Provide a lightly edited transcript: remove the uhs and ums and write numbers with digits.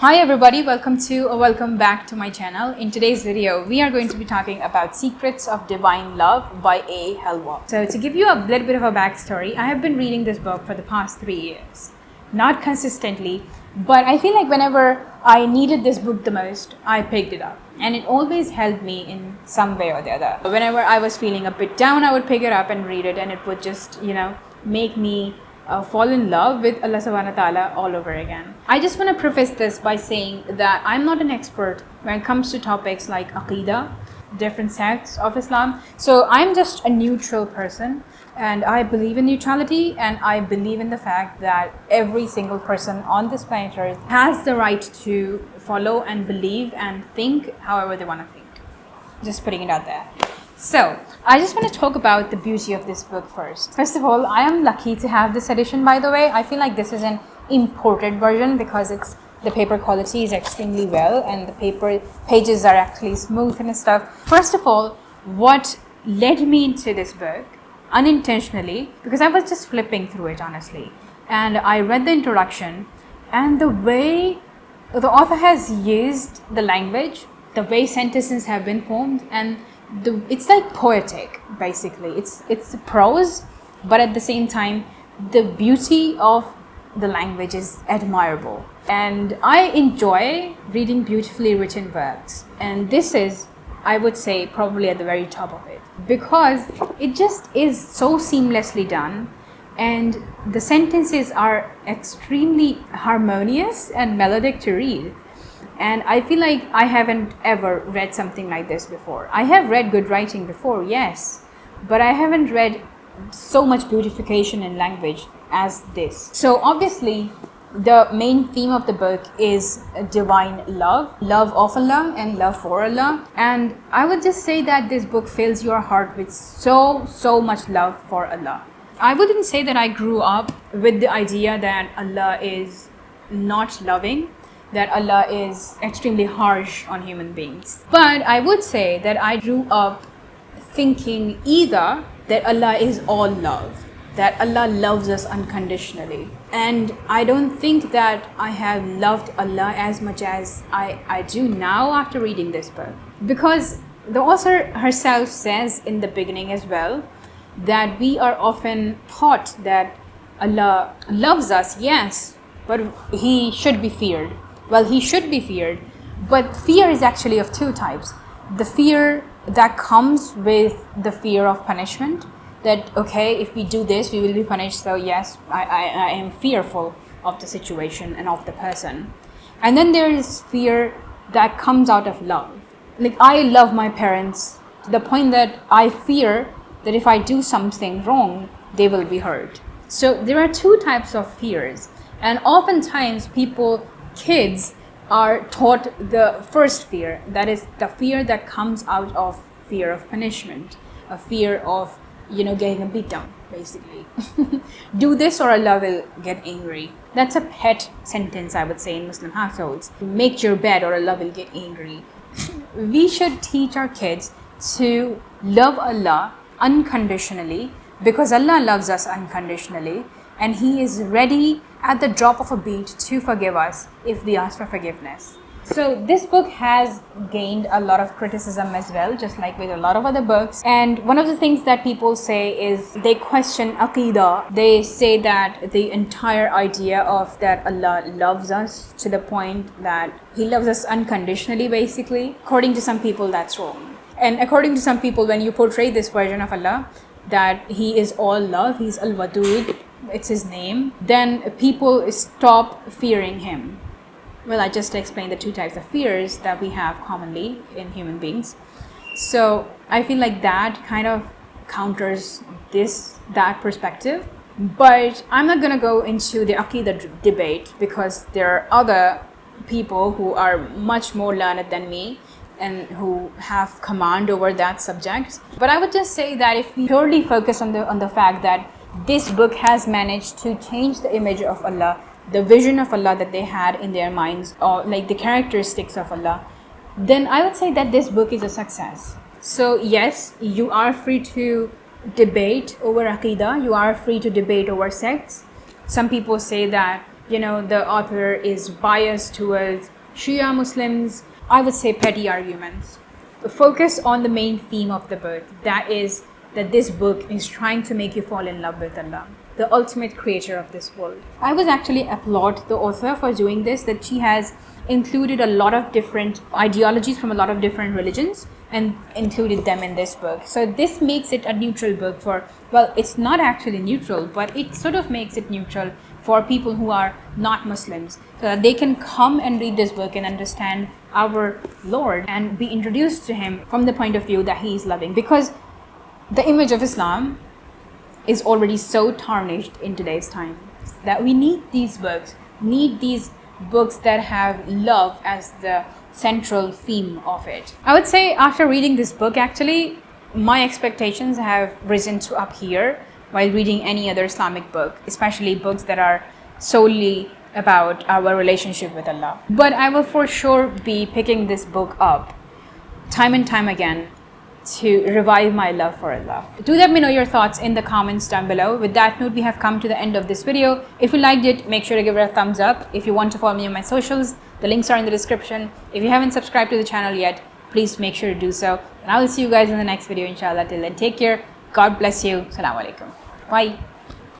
Hi everybody, welcome back to my channel. In today's video, we are going to be talking about Secrets of Divine Love by Helwa. So to give you a little bit of a backstory, I have been reading this book for the past 3 years. Not consistently, but I feel like whenever I needed this book the most, I picked it up. And it always helped me in some way or the other. Whenever I was feeling a bit down, I would pick it up and read it, and it would just, make me fall in love with Allah subhanahu wa ta'ala all over again. I just want to preface this by saying that I'm not an expert when it comes to topics like Aqidah, different sects of Islam. So I'm just a neutral person, and I believe in neutrality, and I believe in the fact that every single person on this planet Earth has the right to follow and believe and think however they want to think. Just putting it out there. So, I just want to talk about the beauty of this book first. First of all, I am lucky to have this edition, by the way. I feel like this is an imported version because the paper quality is extremely well and the paper pages are actually smooth and stuff. First of all, what led me into this book unintentionally, because I was just flipping through it honestly, and I read the introduction, and the way the author has used the language, the way sentences have been formed, and it's like poetic basically. It's prose, but at the same time the beauty of the language is admirable, and I enjoy reading beautifully written works, and this is, I would say, probably at the very top of it, because it just is so seamlessly done, and the sentences are extremely harmonious and melodic to read. And I feel like I haven't ever read something like this before. I have read good writing before, yes, but I haven't read so much beautification in language as this. So obviously, the main theme of the book is divine love, love of Allah and love for Allah. And I would just say that this book fills your heart with so much love for Allah. I wouldn't say that I grew up with the idea that Allah is not loving, that Allah is extremely harsh on human beings. But I would say that I grew up thinking either that Allah is all love, that Allah loves us unconditionally. And I don't think that I have loved Allah as much as I do now after reading this book. Because the author herself says in the beginning as well, that we are often taught that Allah loves us, yes, but He should be feared. Well, He should be feared, but fear is actually of two types. The fear that comes with the fear of punishment, that okay, if we do this, we will be punished, so yes, I am fearful of the situation and of the person. And then there is fear that comes out of love. Like, I love my parents to the point that I fear that if I do something wrong, they will be hurt. So there are two types of fears, and oftentimes kids are taught the first fear, that is the fear that comes out of fear of punishment, a fear of getting a beat down basically. Do this or Allah will get angry. That's a pet sentence, I would say, in Muslim households. Make your bed or Allah will get angry. We should teach our kids to love Allah unconditionally, because Allah loves us unconditionally, and He is ready at the drop of a beat to forgive us if we ask for forgiveness. So this book has gained a lot of criticism as well, just like with a lot of other books. And one of the things that people say is they question Aqidah. They say that the entire idea of that Allah loves us to the point that He loves us unconditionally, basically. According to some people, that's wrong. And according to some people, when you portray this version of Allah, that He is all love, He's Al-Wadood, it's His name, then people stop fearing Him. Well, I just explained the two types of fears that we have commonly in human beings. So I feel like that kind of counters that perspective. But I'm not going to go into the Aqidah debate, because there are other people who are much more learned than me and who have command over that subject. But I would just say that if we purely focus on the fact that this book has managed to change the image of Allah, the vision of Allah that they had in their minds, or like the characteristics of Allah, then I would say that this book is a success. So yes, you are free to debate over Aqidah, you are free to debate over sects. Some people say that you know, the author is biased towards Shia Muslims. I would say petty arguments. Focus on the main theme of the book. That is that this book is trying to make you fall in love with Allah, the ultimate creator of this world. I would actually applaud the author for doing this, that she has included a lot of different ideologies from a lot of different religions and included them in this book. So this makes it a neutral book for, well, it's not actually neutral, but it sort of makes it neutral for people who are not Muslims, so that they can come and read this book and understand our Lord and be introduced to him from the point of view that he is loving. Because the image of Islam is already so tarnished in today's time that we need these books, that have love as the central theme of it. I would say after reading this book, actually, my expectations have risen to up here while reading any other Islamic book, especially books that are solely about our relationship with Allah. But I will for sure be picking this book up time and time again to revive my love for Allah. Do let me know your thoughts in the comments down below. With that note, we have come to the end of this video. If you liked it, make sure to give it a thumbs up. If you want to follow me on my socials, the links are in the description. If you haven't subscribed to the channel yet, please make sure to do so. And I will see you guys in the next video, inshallah. Till then, take care. God bless you. Assalamu alaikum. Bye.